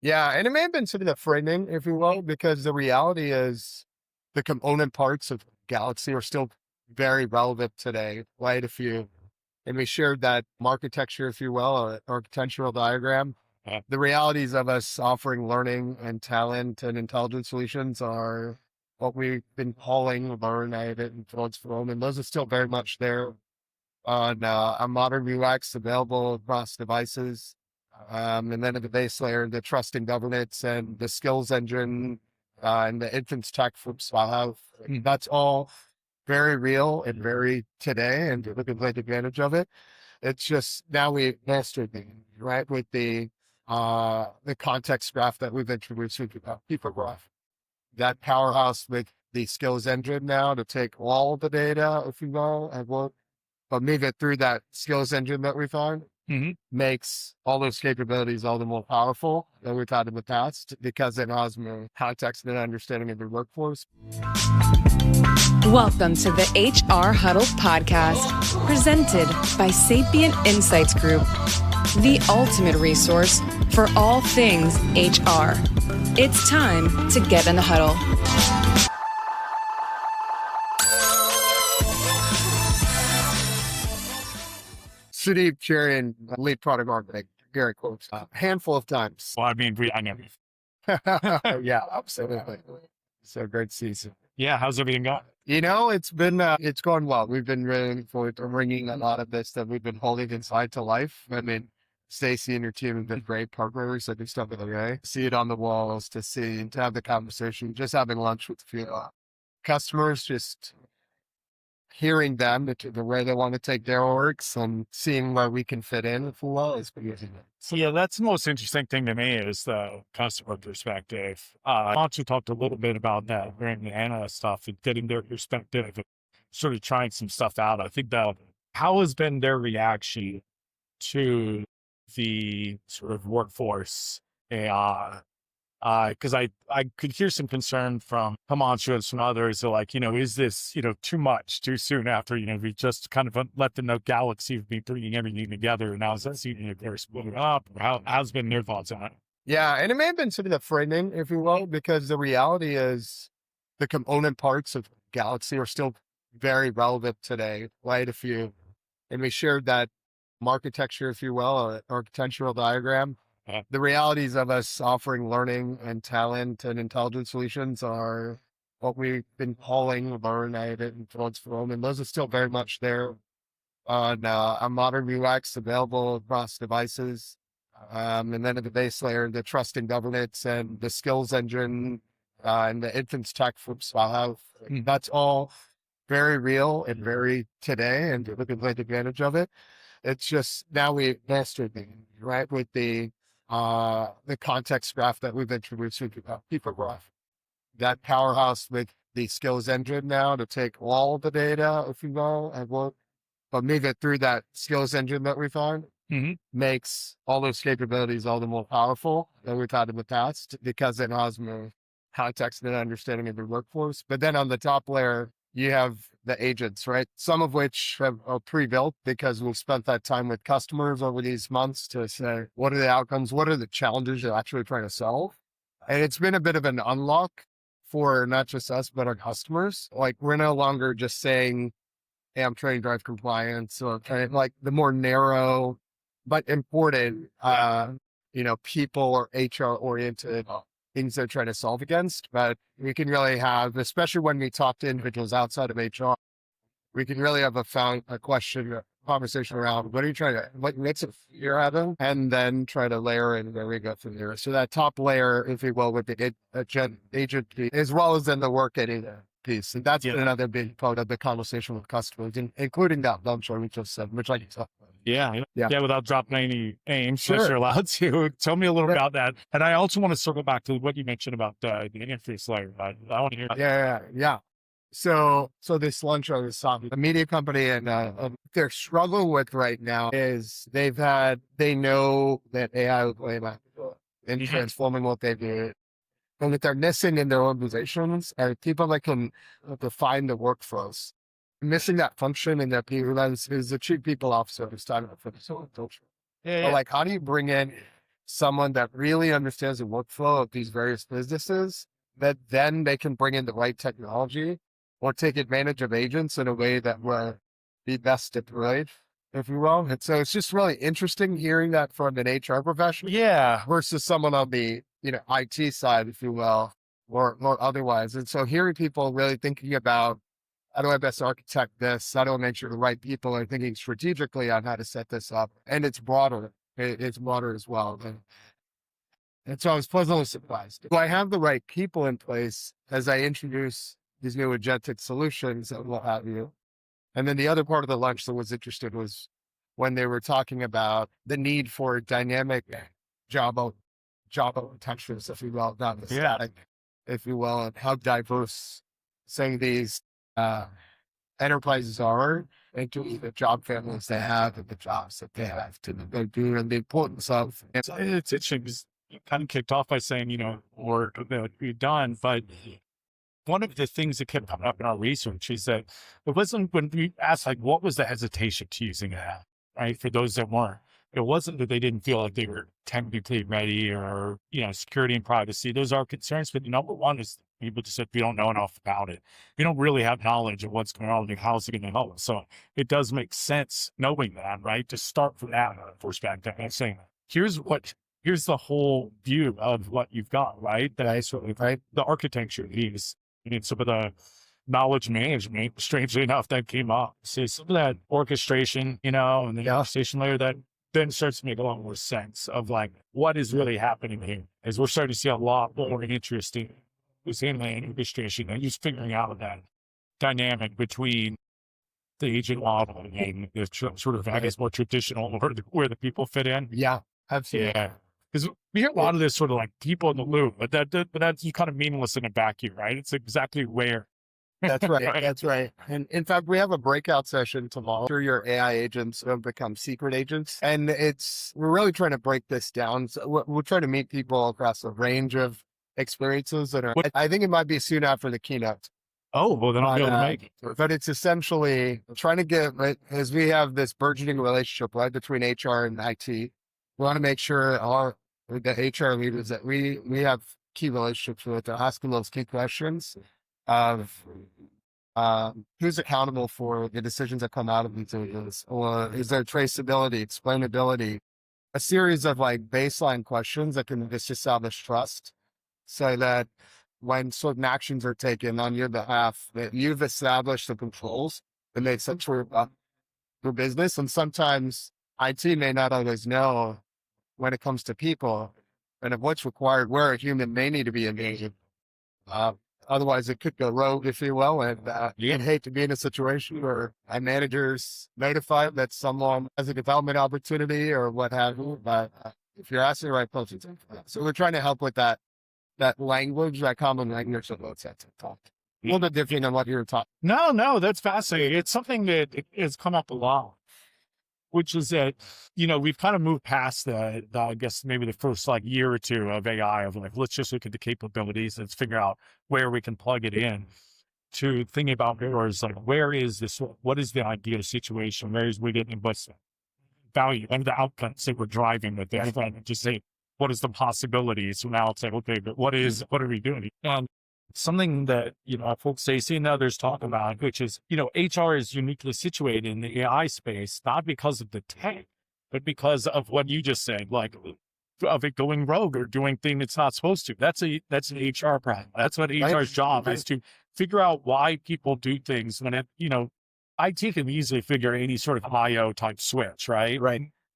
Yeah, and it may have been sort of the framing, if you will, because the reality is the component parts of Galaxy are still very relevant today, right? And we shared that architecture, if you will, or architectural diagram. The realities of us offering learning and talent and intelligence solutions are what we've been calling learn, edit, and transform. And those are still very much there on a modern UX available across devices. And then at the base layer, the trust and governance and the skills engine and the inference tech from Swallow. That's all very real and very today, and we can take advantage of it. It's just now we mastered it, right? With the context graph that we've introduced with people graph. That powerhouse with the skills engine now to take all the data, if you will, and work, but move it through that skills engine that we found makes all those capabilities all the more powerful than we've had in the past because it has more context and understanding of the workforce. Welcome to the HR Huddle podcast, presented by Sapient Insights Group, the ultimate resource for all things HR. It's time to get in the huddle. Sudeep Cherian, lead product marketing, Gary quotes a handful of times. Well, I mean, I know. Yeah, absolutely. So great season. Yeah, how's everything going? You know, it's going well. We've been really looking forward to bringing a lot of this that we've been holding inside to life. I mean, Stacy and your team have been great partners. I do stuff every day. See it on the walls, to have the conversation, just having lunch with a few customers, just hearing them, the way they want to take their orgs and seeing where we can fit in if we will is pretty easy. So yeah, that's the most interesting thing to me is the customer perspective. I want to talk a little bit about that during the analyst stuff and getting their perspective and sort of trying some stuff out. I think that how has been their reaction to the sort of workforce AI? Because I could hear some concern from Himanshu and others. They're like, is this, too much too soon after, we just kind of let them know Galaxy have been bringing everything together. And now is that seeing they're splitting up? How's been their thoughts on it? Yeah. And it may have been sort of the framing, if you will, because the reality is the component parts of Galaxy are still very relevant today, right? And we shared that architecture, if you will, or architectural diagram. The realities of us offering learning and talent and intelligence solutions are what we've been calling learn, edit, and transform. And those are still very much there on a modern UX available across devices. And then at the base layer, the trust and governance and the skills engine and the inference tech from Swallow. That's all very real and very today, and we can take advantage of it. It's just now we mastered it, right? With the context graph that we've introduced with people graph. That powerhouse with the skills engine now to take all the data, if you will, and work, but move it through that skills engine that we found makes all those capabilities all the more powerful than we've had in the past because it has more context and understanding of the workforce. But then on the top layer, you have the agents, right? Some of which are pre-built because we've spent that time with customers over these months to say, what are the outcomes? What are the challenges you're actually trying to solve? And it's been a bit of an unlock for not just us, but our customers. Like we're no longer just saying, hey, I'm trying to drive compliance or like the more narrow, but important, people or HR oriented things they're trying to solve against, but we can really have, especially when we talk to individuals outside of HR, we can really have a conversation around what makes it you're having, and then try to layer in where we go from there. So that top layer, if you will, with the agent piece, as well as then the work editing piece. And that's another big part of the conversation with customers, including that lunch we just said, which I can talk about. Yeah. Without dropping any names, sure. Unless you're allowed to. Tell me a little about that. And I also want to circle back to what you mentioned about the interface layer. I want to hear that. Yeah. So this lunch I was talking, a media company, and their struggle with right now is they know that AI will play in transforming what they do. And that they're missing in their organizations are people that can define the workflows. Missing that function in their people is the chief people officer who's talking about for the culture. Like, how do you bring in someone that really understands the workflow of these various businesses, that then they can bring in the right technology or take advantage of agents in a way that will be best deployed, if you will. And so it's just really interesting hearing that from an HR professional, versus someone on the, IT side, if you will, or otherwise. And so hearing people really thinking about, how do I best architect this? How do I make sure the right people are thinking strategically on how to set this up? And it's broader. It's broader as well. And so I was pleasantly surprised. Do I have the right people in place as I introduce these new agentic solutions and what have you? And then the other part of the lunch that was interesting was when they were talking about the need for dynamic job architectures, if you will, not the static, if you will, and how diverse saying these enterprises are into the job families they have and the jobs that they have to do, and the importance of. It's interesting because you kind of kicked off by saying, work that we've done, but one of the things that kept coming up in our research is that it wasn't when we asked, like, what was the hesitation to using that, right? For those that weren't, it wasn't that they didn't feel like they were technically ready or, security and privacy. Those are concerns. But number one is people just said, we don't know enough about it. We don't really have knowledge of what's going on and how's it going to help us. So it does make sense knowing that, right? To start from that perspective and saying, here's the whole view of what you've got, right? Right. The architecture piece. Some of the knowledge management, strangely enough, that came up. So some of that orchestration, and the orchestration layer that then starts to make a lot more sense of like what is really happening here. As we're starting to see a lot more interesting who's handling orchestration and just figuring out that dynamic between the agent model and the sort of, I guess, more traditional where the people fit in. Yeah, absolutely. Yeah. Because we hear a lot of this sort of like people in the loop, but that's kind of meaningless in a vacuum, right? It's exactly where. That's right. That's right. And in fact, we have a breakout session tomorrow. Sure, your AI agents don't become secret agents. And we're really trying to break this down. So we're trying to meet people across a range of experiences that are, I think it might be soon after the keynote. Oh, well, then I'll be able to make it. But it's essentially trying to get, as we have this burgeoning relationship, right, between HR and IT, we want to make sure the HR leaders that we have key relationships with are asking those key questions of who's accountable for the decisions that come out of these areas, or is there traceability, explainability, a series of like baseline questions that can just establish trust so that when certain actions are taken on your behalf, that you've established the controls that make sense for your business. And sometimes IT may not always know when it comes to people and of what's required, where a human may need to be engaged. Otherwise, it could go rogue, if you will. And you'd hate to be in a situation where a manager's notified that someone has a development opportunity or what have you. But if you're asking the right questions, so we're trying to help with that language, that common language that looks at talk. A little bit different than what you were talking. No, that's fascinating. It's something that has come up a lot, which is that, we've kind of moved past the I guess maybe the first like year or two of AI of like, let's just look at the capabilities, let's figure out where we can plug it in, to thinking about where is this, what is the ideal situation, where is we getting what's value and the outcomes that we're driving with this, and just say, what is the possibilities? So now it's like, okay, but what are we doing? And something that, folks say, see and others talk about, which is, HR is uniquely situated in the AI space, not because of the tech, but because of what you just said, like of it going rogue or doing things it's not supposed to. That's an HR problem. That's what HR's job is, to figure out why people do things when IT can easily figure any sort of IO type switch, right?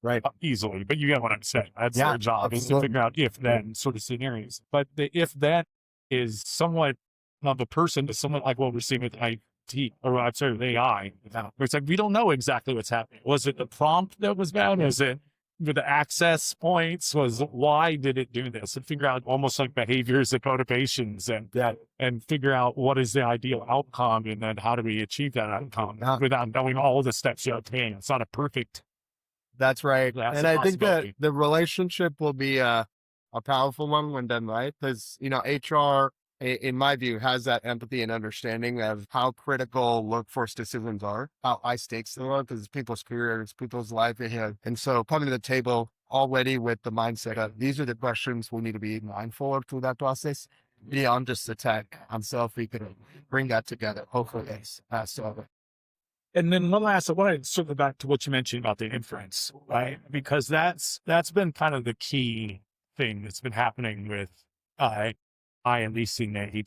Right. Easily, but you get what I'm saying. That's their job, is to figure out if then sort of scenarios. But the if then is somewhat of a person to somewhat like what we're seeing with IT, or I'm sorry, with AI. It's like, we don't know exactly what's happening. Was it the prompt that was bad? Was it with the access points? Why did it do this? And figure out almost like behaviors and motivations and figure out what is the ideal outcome, and then how do we achieve that outcome without knowing all the steps you have to take. It's not a perfect. That's right. And I think that the relationship will be a powerful one when done right, because, HR, in my view, has that empathy and understanding of how critical workforce decisions are, how high stakes they are, because it's people's careers, people's livelihood. And so coming to the table already with the mindset of these are the questions we need to be mindful of through that process beyond just the tech. And so if we could bring that together, hopefully it's so. And then one last, I want to circle back to what you mentioned about the inference, right? Because that's been kind of the key thing that's been happening with I at least in the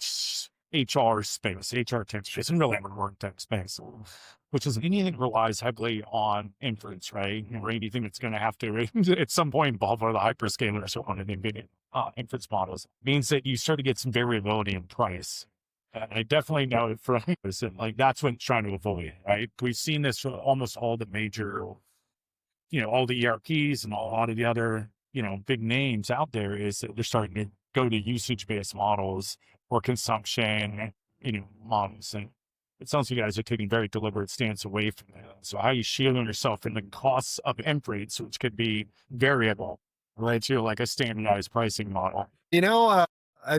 HR space, HR tech space, and really every work tech space, which is anything that relies heavily on inference, right? Or anything that's going to have to at some point involve one of the hyperscalers or one of the NVIDIA inference models means that you start to get some variability in price. And I definitely know it from like that's what it's trying to avoid, right? We've seen this for almost all the major, all the ERPs and a lot of the other, big names out there is that they're starting to go to usage-based models or consumption, models. And it sounds like you guys are taking a very deliberate stance away from that. So how are you shielding yourself from the costs of inference, which could be variable, right? To like a standardized pricing model. I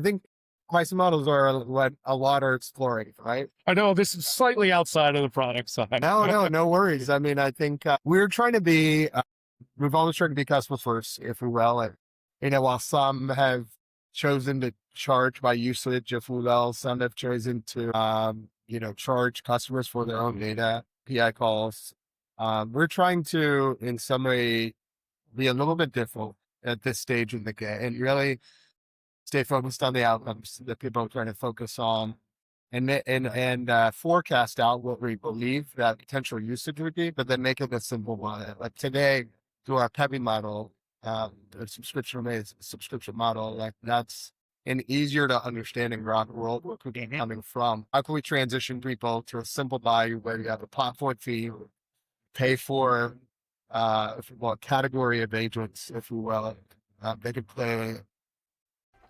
think pricing models are what a lot are exploring, right? I know this is slightly outside of the product side. No worries. I mean, I think we're trying to be, we've always tried to be customer first, if we will. And, while some have chosen to charge by usage, if we will, some have chosen to, charge customers for their own data, PI calls. We're trying to, in some way, be a little bit different at this stage in the game and really stay focused on the outcomes that people are trying to focus on and forecast out what we believe that potential usage would be, but then make it a simple one. Like today, through our heavy model, the subscription model, like that's an easier to understand and ground world where people are coming from. How can we transition people to a simple value where you have a platform fee, pay for category of agents, if you will, they can play.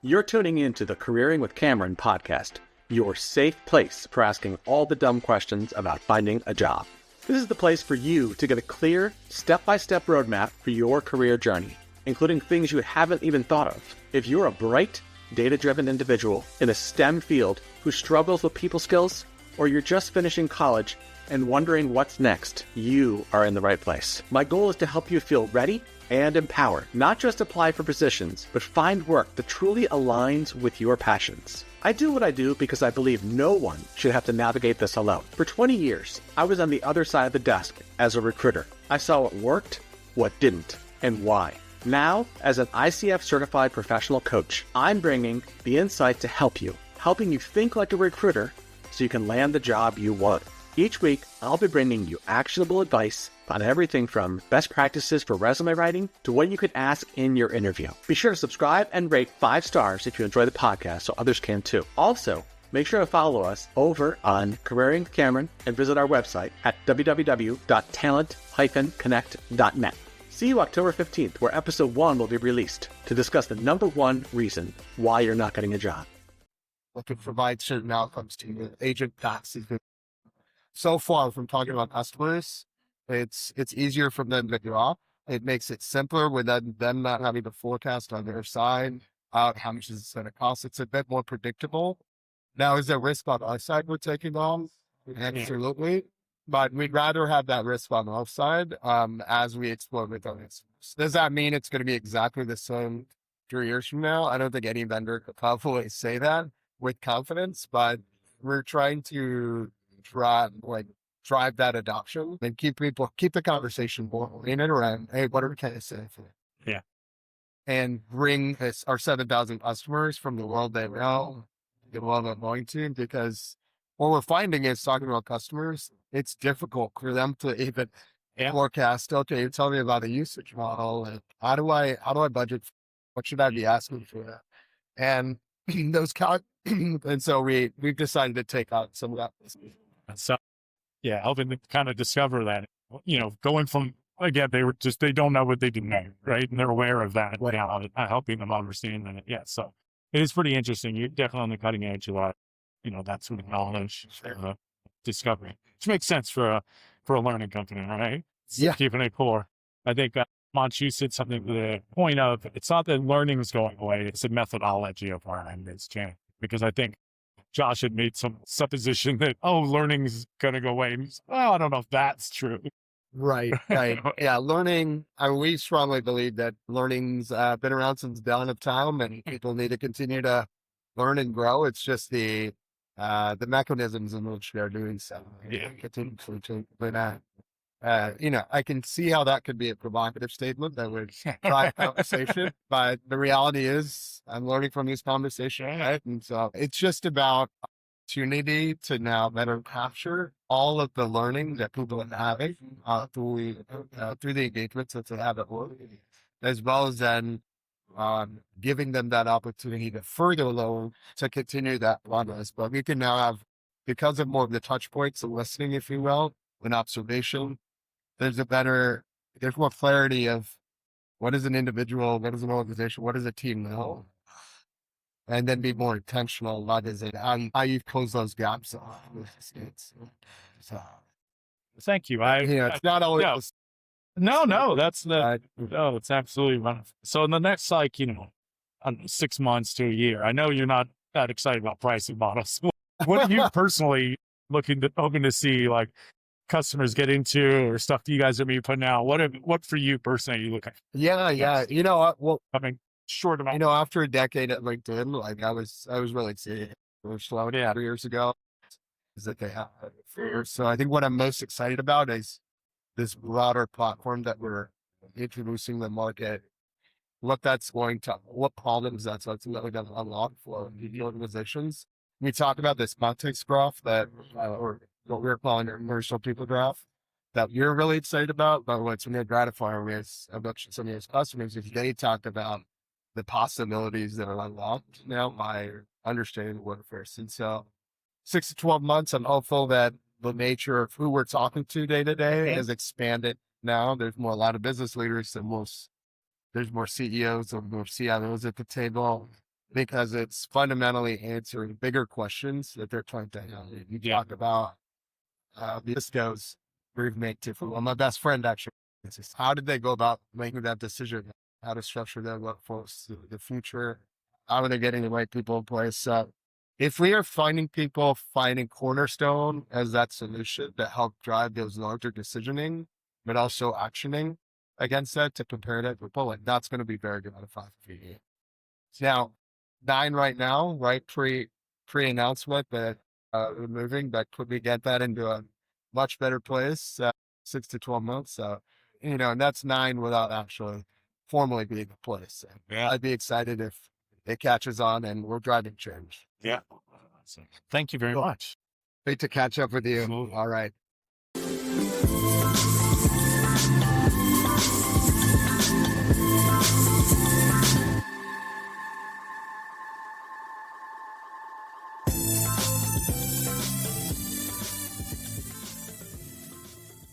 You're tuning into the Careering with Cameron podcast, your safe place for asking all the dumb questions about finding a job. This is the place for you to get a clear, step-by-step roadmap for your career journey, including things you haven't even thought of. If you're a bright, data-driven individual in a STEM field who struggles with people skills, or you're just finishing college and wondering what's next, you are in the right place. My goal is to help you feel ready and empowered, not just apply for positions, but find work that truly aligns with your passions. I do what I do because I believe no one should have to navigate this alone. For 20 years, I was on the other side of the desk as a recruiter. I saw what worked, what didn't, and why. Now, as an ICF certified professional coach, I'm bringing the insight to help you, helping you think like a recruiter so you can land the job you want. Each week, I'll be bringing you actionable advice on everything from best practices for resume writing to what you could ask in your interview. Be sure to subscribe and rate 5 stars if you enjoy the podcast so others can too. Also, make sure to follow us over on Careering with Cameron and visit our website at www.talent-connect.net. See you October 15th, where episode 1 will be released to discuss the number 1 reason why you're not getting a job. What could provide certain outcomes to you. Agent taxes. So far from talking about customers, it's easier for them to draw. It makes it simpler with them not having to forecast on their side out how much is it going to cost. It's a bit more predictable. Now, is there risk on our side we're taking on? Absolutely. But we'd rather have that risk on our side as we explore with our customers. Does that mean it's going to be exactly the same 3 years from now? I don't think any vendor could probably say that with confidence, but we're trying to drive that adoption and keep the conversation going and around. Hey, what are we kind of saying for it? Yeah. And bring our 7,000 customers from the world they know, the world I'm going to, because what we're finding is talking about customers, it's difficult for them to even forecast. Okay, tell me about a usage model and how do I budget? What should I be asking for that? And and so we've decided to take out some of that. So, helping them kind of discover that, going from, again, they don't know what they didn't know, right? And they're aware of that now, helping them understand that. Yeah. So it is pretty interesting. You're definitely on the cutting edge of that, that sort of knowledge, discovery, which makes sense for a learning company, right? Yeah. Keeping it core. I think Monch, you said something to the point of, it's not that learning is going away, it's the methodology of learning that's changing. Because I think Josh had made some supposition that, learning is going to go away. And I don't know if that's true. Right. Right. Yeah. Learning, we strongly believe that learning's been around since the dawn of time and people need to continue to learn and grow. It's just the mechanisms in which they're doing so. Yeah. Continue to change. But, I can see how that could be a provocative statement that would drive conversation, but the reality is I'm learning from these conversations, right? And so it's just about opportunity to now better capture all of the learning that people are having through the engagements that they have at work, as well as then giving them that opportunity to further learn to continue that progress. But we can now have, because of more of the touch points of listening, if you will, and observation, there's more clarity of what is an individual, what is an organization, what does a team know, and then be more intentional. What is it? How you close those gaps with the states. So, Thank you. it's not always. No, that's Uh, no, it's absolutely wonderful. So in the next, I don't know, 6 months to a year, I know you're not that excited about pricing models. What are you personally hoping to see, like, customers get into, or stuff that you guys are maybe putting out? What for you personally are you looking? yeah. Yes. You know what? Well, I mean, short amount. after a decade at LinkedIn, like I was really excited. We were slow 3 years ago. Is that they have so I think what I'm most excited about is this broader platform that we're introducing the market, what problems that's ultimately going to unlock for the organizations. We talk about this context graph or what we're calling a commercial people graph that you're really excited about, but what's really gratifying is about some of those customers is they talked about the possibilities that are unlocked now by understanding workforce. And so 6 to 12 months, I'm hopeful that the nature of who we're talking to day to day has expanded now. There's a lot of business leaders and there's more CEOs or more CIOs at the table because it's fundamentally answering bigger questions that they're trying to handle. You talk about this goes very well, my best friend actually, how did they go about making that decision? How to structure their workforce, the future? How are they getting the right people in place? So if we are finding Cornerstone as that solution to help drive those larger decisioning, but also actioning against that to compare that with bullet, that's going to be very gratifying for you. Now, 9 right now, right? Pre-announcement that we're moving, but could we get that into a much better place, 6 to 12 months? So, and that's 9 without actually formally being in place. Yeah. I'd be excited if it catches on and we're driving change. Yeah. Thank you very much. Great to catch up with you. Absolutely. All right.